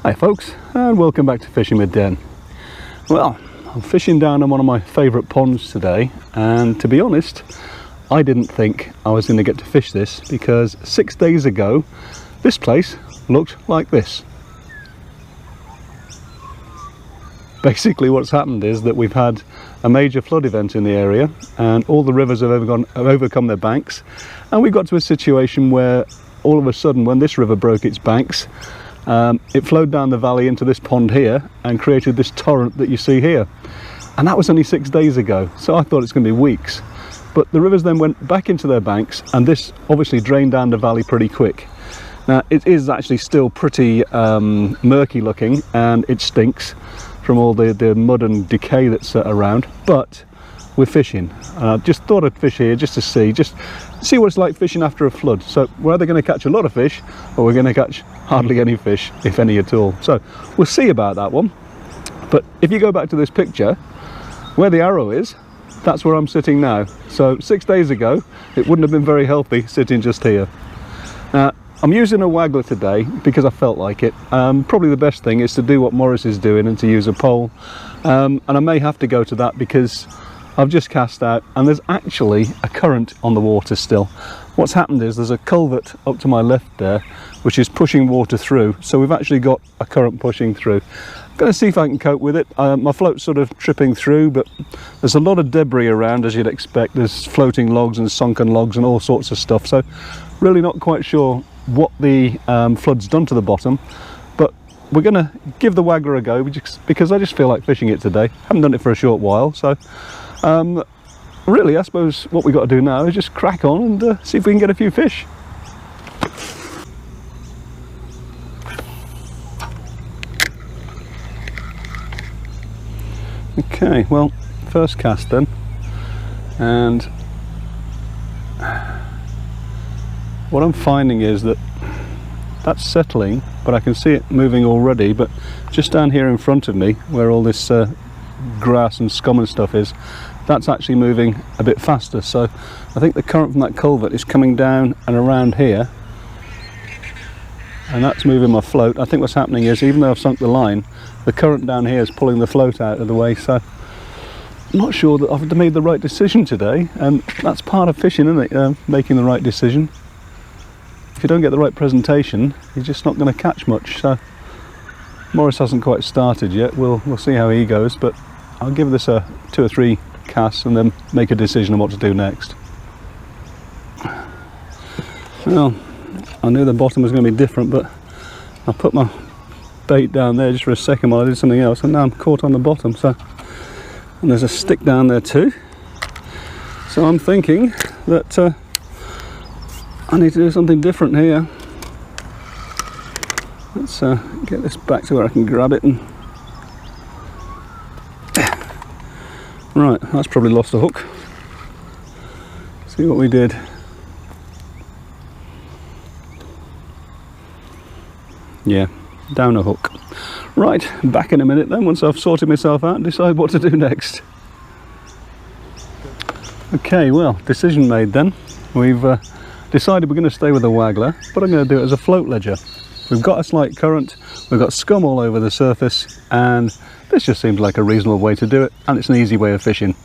Hi folks, and welcome back to Fishing with Den. Well, I'm fishing down on one of my favourite ponds today, and to be honest, I didn't think I was going to get to fish this because 6 days ago this place looked like this. Basically what's happened is that we've had a major flood event in the area and all the rivers have overcome their banks, and we got to a situation where all of a sudden when this river broke its banks, it flowed down the valley into this pond here and created this torrent that you see here. And that was only 6 days ago, so I thought it's going to be weeks. But the rivers then went back into their banks and this obviously drained down the valley pretty quick. Now it is actually still pretty murky looking and it stinks from all the mud and decay that's around, but we're fishing. Just thought I'd fish here just to see what it's like fishing after a flood. So we're either going to catch a lot of fish or we're going to catch hardly any fish, if any at all. So we'll see about that one. But if you go back to this picture, where the arrow is, that's where I'm sitting now. So 6 days ago, it wouldn't have been very healthy sitting just here. Now, I'm using a waggler today because I felt like it. Probably the best thing is to do what Morris is doing and to use a pole. And I may have to go to that because I've just cast out and there's actually a current on the water still. What's happened is there's a culvert up to my left there which is pushing water through, so we've actually got a current pushing through. I'm going to see if I can cope with it. My float's sort of tripping through, but there's a lot of debris around, as you'd expect. There's floating logs and sunken logs and all sorts of stuff, so really not quite sure what the flood's done to the bottom, but we're going to give the waggler a go because I just feel like fishing it today. Haven't done it for a short while, so really I suppose what we've got to do now is just crack on and see if we can get a few fish. Okay, well, first cast then, and what I'm finding is that that's settling, but I can see it moving already. But just down here in front of me, where all this grass and scum and stuff is, that's actually moving a bit faster. So I think the current from that culvert is coming down and around here, and that's moving my float. I think what's happening is, even though I've sunk the line, the current down here is pulling the float out of the way. So I'm not sure that I've made the right decision today, and that's part of fishing, isn't it? Making the right decision. If you don't get the right presentation, you're just not going to catch much. So Morris hasn't quite started yet. We'll see how he goes, but I'll give this a 2 or 3 casts and then make a decision on what to do next. Well, I knew the bottom was going to be different, but I put my bait down there just for a second while I did something else, and now I'm caught on the bottom. So, and there's a stick down there too. So I'm thinking that I need to do something different here. Let's get this back to where I can grab it. And right, that's probably lost a hook. See what we did. Yeah, down a hook. Right, back in a minute then, once I've sorted myself out and decide what to do next. Okay, well, decision made then. We've decided we're going to stay with the waggler, but I'm going to do it as a float ledger. We've got a slight current, we've got scum all over the surface, and this just seems like a reasonable way to do it, and it's an easy way of fishing,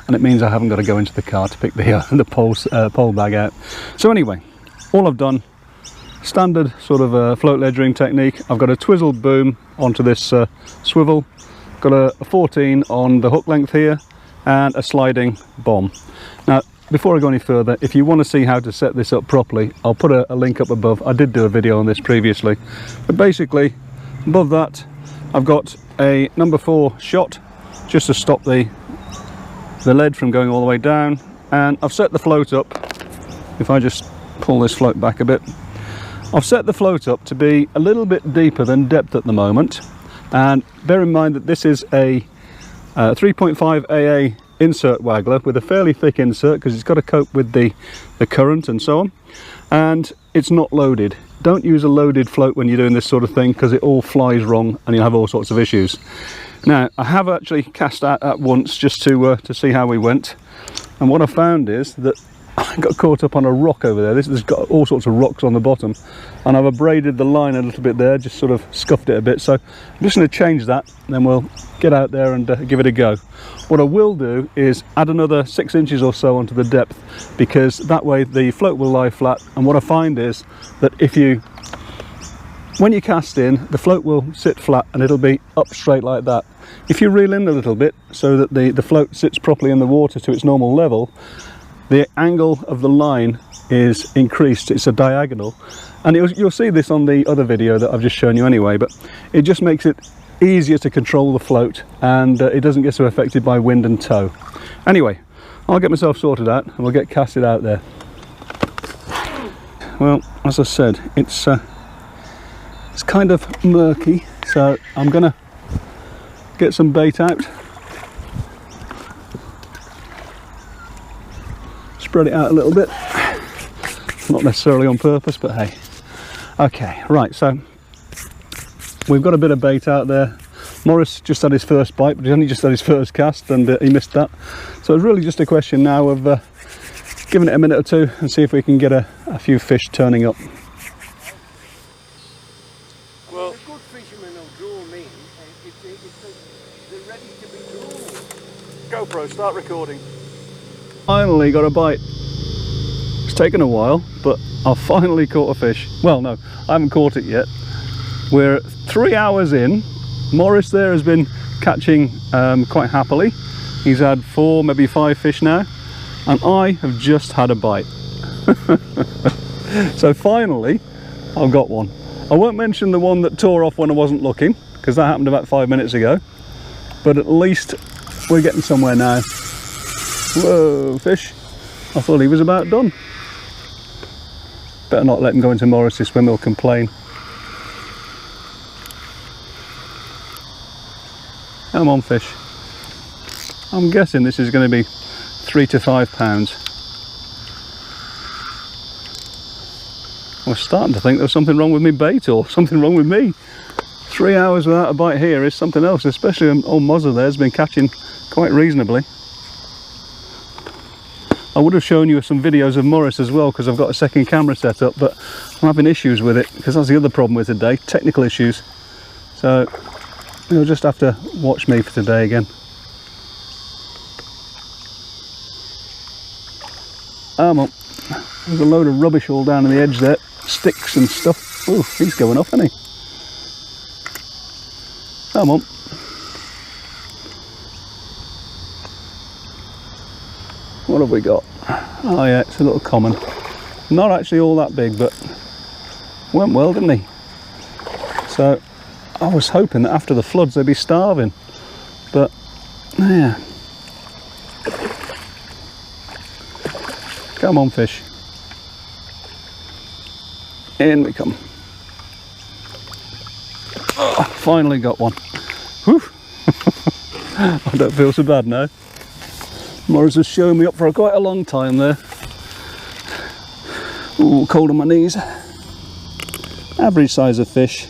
and it means I haven't got to go into the car to pick the pole bag out. So anyway, all I've done, standard sort of float ledgering technique. I've got a twizzled boom onto this swivel, got a 14 on the hook length here, and a sliding bomb. Now, before I go any further, if you want to see how to set this up properly, I'll put a link up above. I did do a video on this previously, but basically above that I've got a number 4 shot just to stop the lead from going all the way down, and I've set the float up. If I just pull this float back a bit, I've set the float up to be a little bit deeper than depth at the moment, and bear in mind that this is a 3.5 AA insert waggler with a fairly thick insert because it's got to cope with the current and so on, and it's not loaded. Don't use a loaded float when you're doing this sort of thing because it all flies wrong and you'll have all sorts of issues. Now, I have actually cast out at once just to see how we went, and what I found is that I got caught up on a rock over there. This has got all sorts of rocks on the bottom, and I've abraded the line a little bit there, just sort of scuffed it a bit. So I'm just going to change that, and then we'll get out there and give it a go. What I will do is add another 6 inches or so onto the depth, because that way the float will lie flat. And what I find is that when you cast in, the float will sit flat and it'll be up straight like that. If you reel in a little bit so that the float sits properly in the water to its normal level, the angle of the line is increased. It's a diagonal, and you'll see this on the other video that I've just shown you anyway, but it just makes it easier to control the float, and it doesn't get so affected by wind and tow. Anyway, I'll get myself sorted out and we'll get casted out there. Well, as I said, it's kind of murky, so I'm gonna get some bait out, spread it out a little bit, not necessarily on purpose, but hey. Okay, right, so we've got a bit of bait out there. Morris just had his first bite, but he's only just had his first cast, and he missed that. So it's really just a question now of giving it a minute or two and see if we can get a few fish turning up. Well, a good fisherman will draw me, they're ready to be drawn. GoPro, start recording. Finally got a bite. It's taken a while, but I've finally caught a fish. Well, no, I haven't caught it yet. We're 3 hours in. Morris there has been catching quite happily. He's had 4, maybe 5 fish now, and I have just had a bite. So finally I've got one. I won't mention the one that tore off when I wasn't looking, because that happened about 5 minutes ago, but at least we're getting somewhere now. Whoa, fish. I thought he was about done. Better not let him go into Morris's swim, he'll complain. Come on, fish. I'm guessing this is going to be 3 to 5 pounds. I was starting to think there was something wrong with me bait, or something wrong with me. 3 hours without a bite here is something else, especially old Mozza there's been catching quite reasonably. I would have shown you some videos of Morris as well, because I've got a second camera set up, but I'm having issues with it, because that's the other problem with today, technical issues. So you'll just have to watch me for today again. There's a load of rubbish all down on the edge there, sticks and stuff. Oh, he's going off, isn't he? Come on. What have we got? Oh yeah, it's a little common. Not actually all that big, but went well, didn't he? So I was hoping that after the floods they'd be starving, but yeah. Come on, fish. In we come. Oh, finally got one. Whew. I don't feel so bad now. Morris has shown me up for quite a long time there. Ooh, cold on my knees. Average size of fish.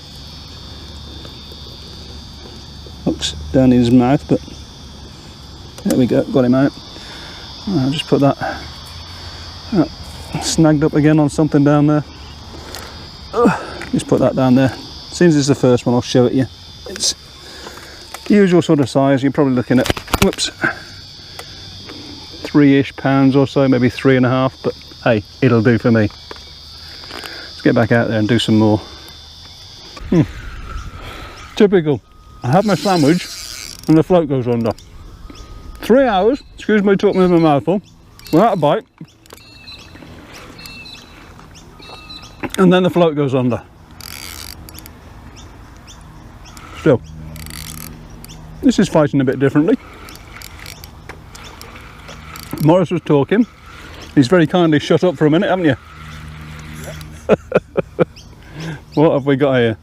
Hooks down in his mouth, but there we go, got him out. I'll just put that snagged up again on something down there. Just put that down there. Since it's the first one, I'll show it you. It's the usual sort of size. You're probably looking at, whoops, 3-ish pounds or so, maybe 3.5, but hey, it'll do for me. Let's get back out there and do some more. Typical. I have my sandwich and the float goes under. 3 hours, excuse me talking with my mouth full, without a bite, and then the float goes under. Still, this is fighting a bit differently. Morris was talking. He's very kindly shut up for a minute, haven't you? Yep. What have we got here?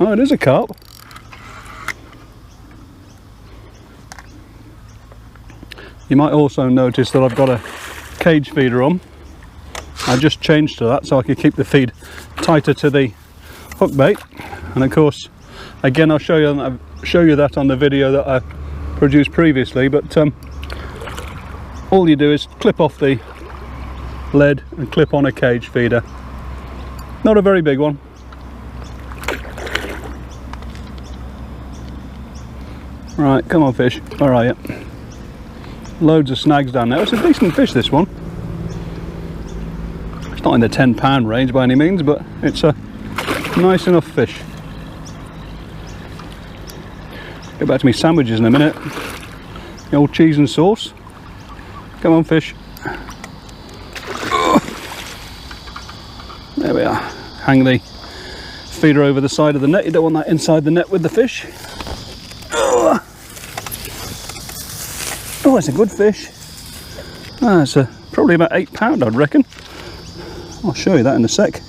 Oh, it is a carp. You might also notice that I've got a cage feeder on. I just changed to that so I could keep the feed tighter to the hook bait. And of course, again, I'll show you that on the video that I produced previously, but all you do is clip off the lead and clip on a cage feeder. Not a very big one. Right, come on fish, where are you? Loads of snags down there. It's a decent fish, this one. It's not in the £10 range by any means, but it's a nice enough fish. Get back to me sandwiches in a minute. The old cheese and sauce. Come on fish. There we are. Hang the feeder over the side of the net. You don't want that inside the net with the fish. Oh, it's a good fish. It's probably about £8, I'd reckon. I'll show you that in a sec.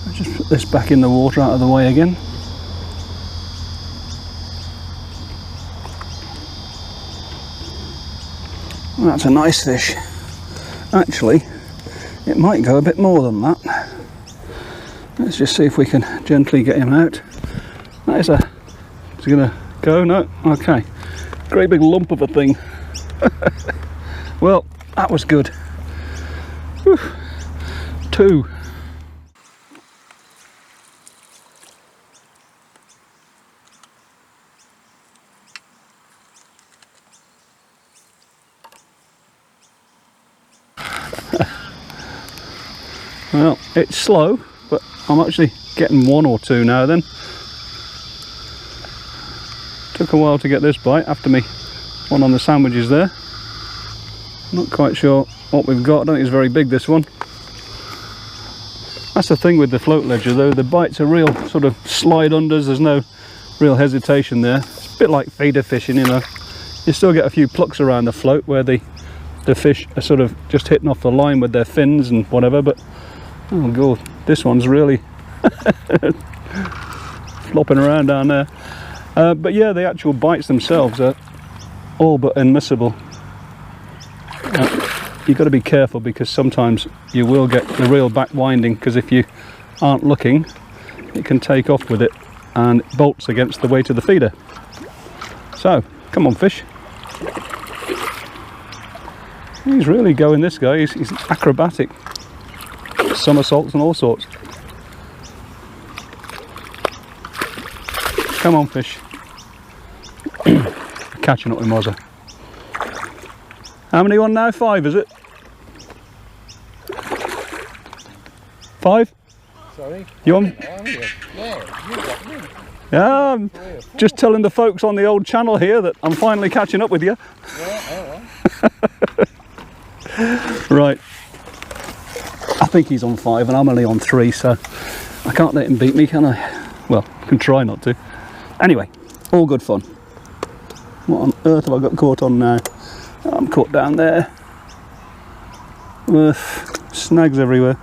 I'll just put this back in the water out of the way again. That's a nice fish. Actually, it might go a bit more than that. Let's just see if we can gently get him out. That is is he gonna go? No? Okay. Great big lump of a thing. Well, that was good. Whew. 2. Well, it's slow, but I'm actually getting 1 or 2 now then. Took a while to get this bite after me one on the sandwiches there. Not quite sure what we've got. I don't think it's very big, this one. That's the thing with the float ledger though, the bites are real sort of slide unders, there's no real hesitation there. It's a bit like feeder fishing, you know. You still get a few plucks around the float where the fish are sort of just hitting off the line with their fins and whatever, but oh god, this one's really flopping around down there. But yeah, the actual bites themselves are all but unmissable. You've got to be careful because sometimes you will get the reel back winding, because if you aren't looking, it can take off with it and it bolts against the weight of the feeder. So, come on fish. He's really going, this guy. He's acrobatic. Somersaults and all sorts. Come on fish. Catching up with Mozza. How many on now? 5 is it? 5? Sorry? You on? Yeah, you got me. Yeah, I'm just telling the folks on the old channel here that I'm finally catching up with you. Yeah, alright. Right. I think he's on 5 and I'm only on 3, so I can't let him beat me, can I? Well, I can try not to. Anyway, all good fun. What on earth have I got caught on now? I'm caught down there. Snags everywhere.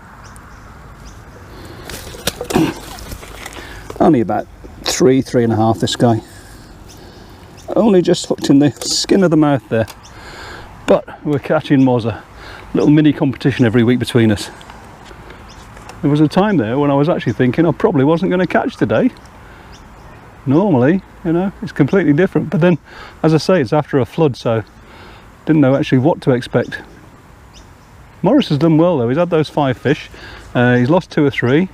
Only about 3.5 this guy. Only just hooked in the skin of the mouth there. But we're catching Mozza. Little mini competition every week between us. There was a time there when I was actually thinking I probably wasn't going to catch today. Normally, you know, it's completely different. But then, as I say, it's after a flood, so didn't know actually what to expect. Morris has done well though. He's had those 5 fish. He's lost 2 or 3.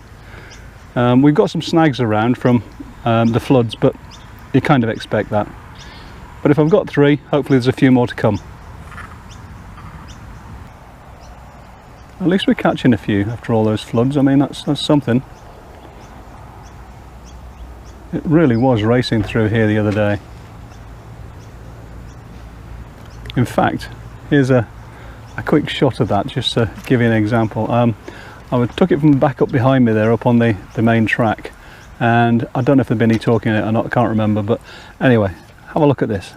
We've got some snags around from the floods, but you kind of expect that. But if I've got 3, hopefully there's a few more to come. At least we're catching a few after all those floods. I mean, that's something. It really was racing through here the other day. In fact, here's a quick shot of that, just to give you an example. I took it from back up behind me there, up on the main track, and I don't know if there'd been any talking in it or not, I can't remember, but anyway, have a look at this.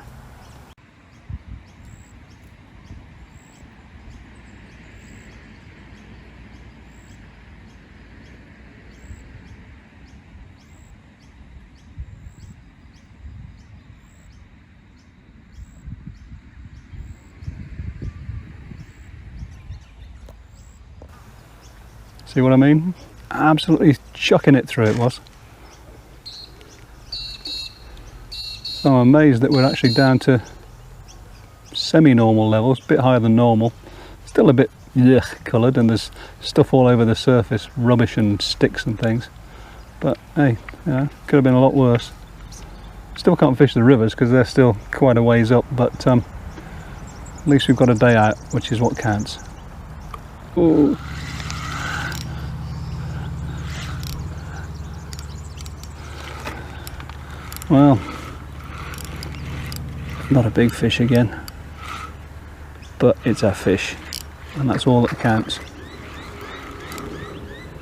See what I mean? Absolutely chucking it through it was. So I'm amazed that we're actually down to semi-normal levels, a bit higher than normal. Still a bit coloured, and there's stuff all over the surface, rubbish and sticks and things. But hey, yeah, could have been a lot worse. Still can't fish the rivers because they're still quite a ways up, but at least we've got a day out, which is what counts. Ooh. Well, not a big fish again, but it's a fish, and that's all that counts.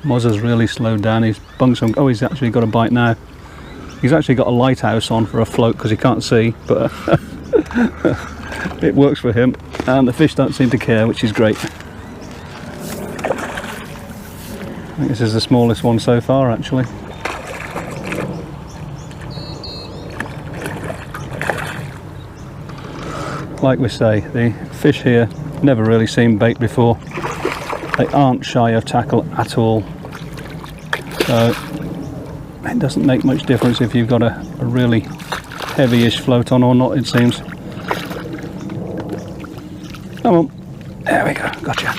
Mozza's really slowed down. He's bunked some. Oh, he's actually got a bite now. He's actually got a lighthouse on for a float because he can't see, but it works for him, and the fish don't seem to care, which is great. I think this is the smallest one so far, actually. Like we say, the fish here never really seen bait before. They aren't shy of tackle at all, so it doesn't make much difference if you've got a really heavy-ish float on or not, it seems. Come on, there we go, gotcha.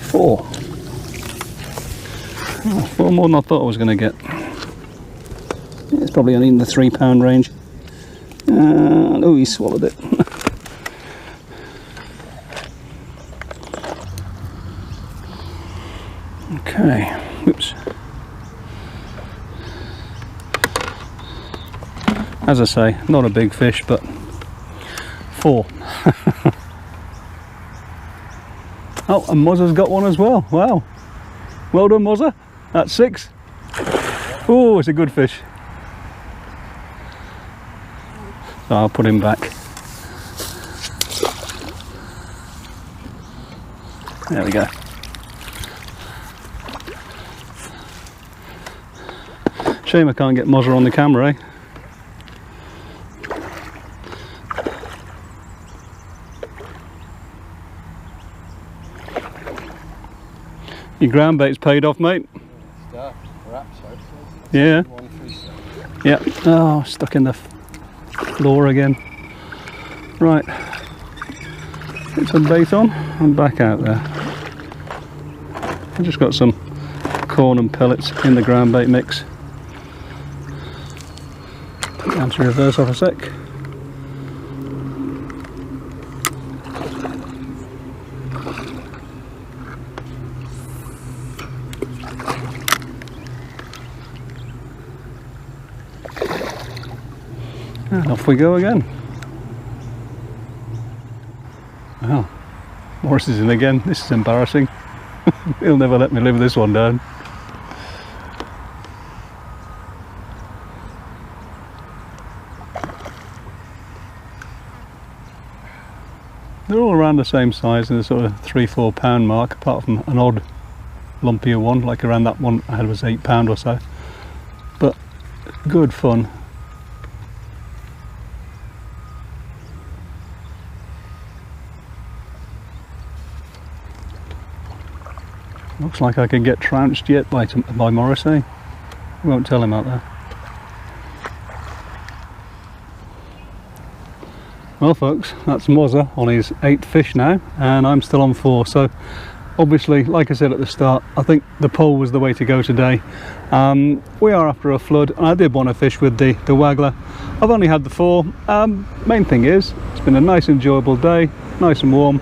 4. Oh, 4 more than I thought I was going to get. It's probably only in the £3 range. Oh, he swallowed it. Okay, whoops. As I say, not a big fish, but 4. Oh, and Mozza's got one as well. Wow. Well done, Mozza. That's 6. Oh, it's a good fish. So I'll put him back. There we go. Shame I can't get Mozza on the camera, eh? Your ground bait's paid off, mate. Yeah. Yeah. Oh, stuck in the floor again. Right. Put some bait on and back out there. I've just got some corn and pellets in the ground bait mix. Put down to reverse off a sec. And off we go again. Well, Morris is in again. This is embarrassing. He'll never let me live this one down. They're all around the same size, in the sort of £3–4 pound mark, apart from an odd lumpier one, like around that one I had was £8 or so. But good fun. Looks like I can get trounced yet by Morris, eh? Won't tell him out there. Well folks, that's Mozza on his 8th fish now, and I'm still on 4. So obviously, like I said at the start, I think the pole was the way to go today. We are after a flood, and I did want to fish with the waggler. I've only had the 4. Main thing is, it's been a nice enjoyable day, nice and warm.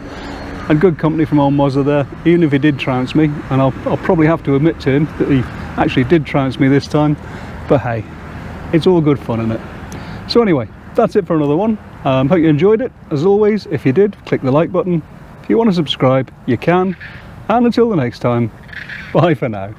And good company from old Mozza there, even if he did trounce me, and I'll probably have to admit to him that he actually did trounce me this time, but hey, it's all good fun, isn't it? So anyway, that's it for another one. Hope you enjoyed it. As always, if you did, click the like button. If you want to subscribe, you can. And until the next time, bye for now.